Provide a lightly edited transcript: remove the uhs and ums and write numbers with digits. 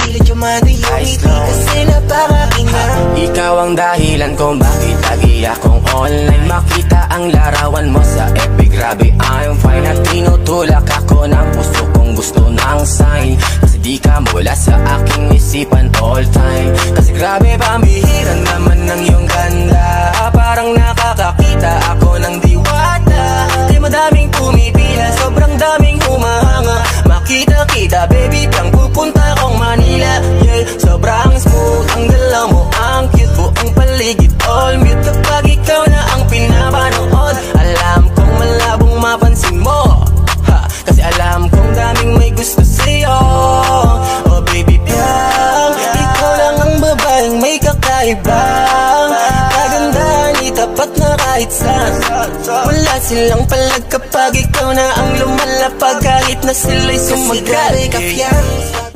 pipilit yung mano yung ngiti kasi napakakinang. Ikaw ang dahilan kung bakit lagi akong online. Makita ang larawan mo sa FB, grabe I'm fine. At tinutulak ako ng puso kong gusto ng sign. Kasi di ka mula sa aking isipan all time. Kasi grabe pambihira naman ng iyong ganda. Parang nakakakita ako ng diwata. Di madaming pumipila, sobrang daming humahanga. Makita-kita baby, pang pupunta akong Manila. Yeah, sobrang smooth ang dala mo, ang cute po ang paligid, all mute kapag ikaw na ang pinapanood. Alam kong malabong mapansin mo, ha, kasi alam kong daming may gusto sa'yo. Oh baby piyang, ikaw lang ang babaeng may kakaibang kagandahan, itapat na kahit saan. Wala silang palag kapag ikaw na ang lumalapag, kahit na sila'y sumagal. Kasi grabe ka fiyang.